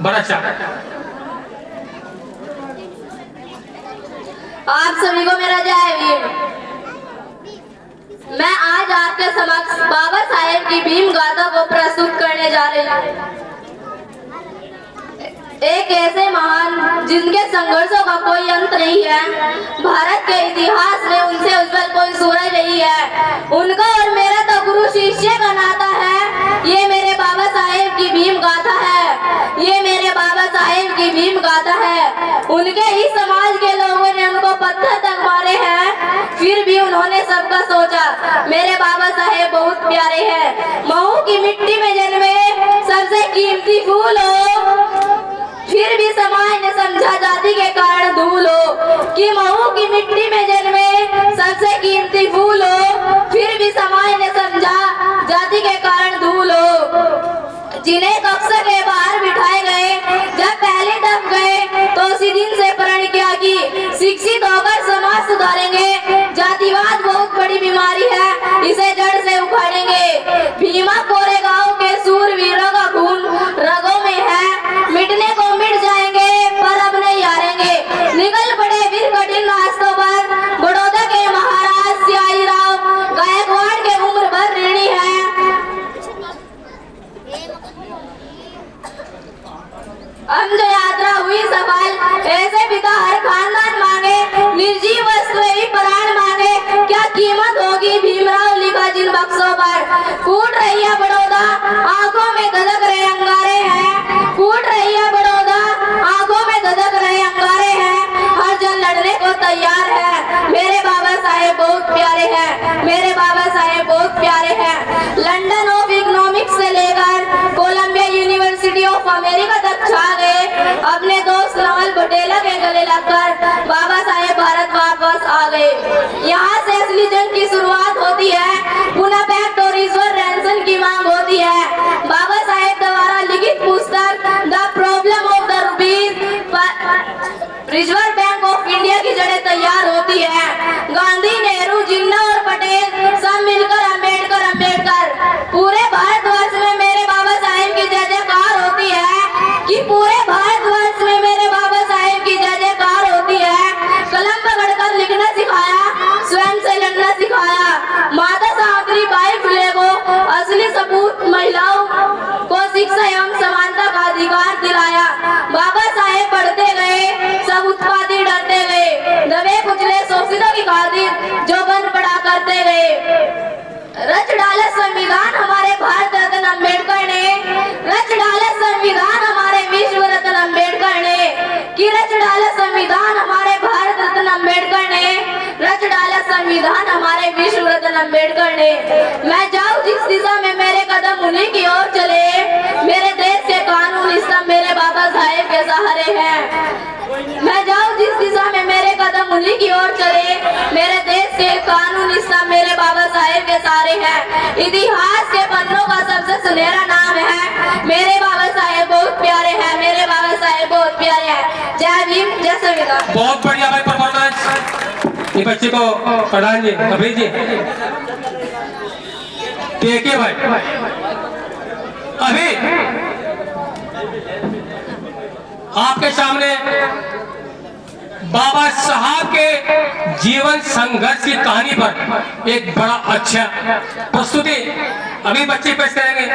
बड़ा अच्छा। आप सभी को मेरा जय भीम। मैं आज आपके समक्ष बाबा साहेब की भीम गाथा को प्रस्तुत करने जा रही हूँ। एक ऐसे महान जिनके संघर्षों का कोई अंत नहीं है, भारत के इतिहास में उनसे उज्जवल कोई सूरज नहीं है। उनका और मेरा तो गुरु शिष्य का नाता है। ये मेरे बाबा साहेब की भीम गाथा है। ये मेरे बाबा साहेब की भीम गाथा है। उनके ही समाज के लोगों ने उनको पत्थर तक मारे हैं, फिर भी उन्होंने सबका सोचा। मेरे बाबा साहेब बहुत प्यारे हैं। महू की मिट्टी में जन्मे सबसे कीमती फूल हो, फिर भी समाज ने समझा जाति के कारण धूल हो। कि महू की मिट्टी में जन्मे सबसे कीमती फूल हो, फिर भी समाज ने समझा जाति के कारण धूल हो। जिन्हें कक्षा के बाहर बिठाए गए, जब पहले दफ गए तो उसी दिन से प्रण किया कि शिक्षित होकर समाज सुधारेंगे। जातिवाद बहुत बड़ी बीमारी है, इसे जड़ से उखाड़ेंगे। भीमा कोरेगांव के सूरवीरों का खून रगों में है, मिटने को मिट जाएंगे पर अब नहीं हारेंगे। निकल पड़े वीर कठिन रास्तों पर, बड़ौदा के महाराज सियाजी राव गायकवाड़ के उम्र भर ऋणी है। हम जो यात्रा हुई सफल, ऐसे पिता हर खानदान मांगे, निर्जीव वस्तुएं भी प्राण मांगे। क्या कीमत होगी भीमराव लिखा जिन बक्सों पर। फूट रही है बड़ौदा, आंखों में धधक रहे अंगारे हैं। फूट रही है बड़ौदा, आंखों में धधक रहे अंगारे हैं। हर जन लड़ने को तैयार है। मेरे बाबा साहेब बहुत प्यारे हैं। मेरे बाबा साहेब बहुत प्यारे हैं। लंदन ऑफ इकोनॉमिक्स से लेकर कोलंबिया यूनिवर्सिटी ऑफ अमेरिका तक छा गए। अपने दोस्त नवल पटेला के गले लगकर बाबा साहेब भारत वापस आ गए। यहाँ से असली जंग की शुरुआत होती है। पुनः पैक्ट और ईश्वर रैंसन की मांग होती है। बाबा साहेब द्वारा लिखित पुस्तक the problem of the rupees reserve bank of India की जड़ें तैयार होती है। गांधी, नेहरू, जिन्ना और पटेल सब मिलकर अम्बेडकर पूरे भारतवर्ष में मेरे बाबा साहेब की जय जयकार होती है। कि पूरे भारतवर्ष में मेरे बाबा साहेब की जय जयकार होती है। कलम पकड़कर लिखना सिखाया, स्वयं से लड़ना सिखाया। माता सावित्री बाई फुले को असली सपूत महिलाओं को शिक्षा एवं समानता का अधिकार दिलाया। बाबा साहेब पढ़ते गए, सब उत्पादी डरते गए। दबे कुचले शोषितों की खातिर जो बन पड़ा करते गए। रच डाला संविधान हमारे भारत रत्न अम्बेडकर ने। रच डाला संविधान हमारे विश्व रत्न अम्बेडकर ने। कि रच डाला संविधान हमारे भारत रत्न अम्बेडकर ने। रच डाला संविधान हमारे विश्व रत्न अम्बेडकर ने। मैं जाऊं जिस दिशा में मेरे कदम उन्हीं की ओर चले। मेरे देश के कानून स्तंभ मेरे बाबा साहेब के सहारे हैं। मैं जाऊं जिस दिशा में मेरे कदम उन्हीं की ओर चले। मेरे देश के कानून स्तंभ मेरे बाबा साहेब के सहारे हैं। इतिहास के पन्नों का सबसे सुनहरा नाम है। मेरे बाबा साहेब बहुत प्यारे हैं। मेरे बाबा साहेब बहुत प्यारे हैं। जय भीम, जय संविधान। बहुत बढ़िया भाई परफॉर्मेंस। ये बच्चे को प्रधान जी, कबीर जी देखिए भाई, अभी आपके सामने बाबा साहब के जीवन संघर्ष की कहानी पर एक बड़ा अच्छा प्रस्तुति अभी बच्चे पेश करेंगे।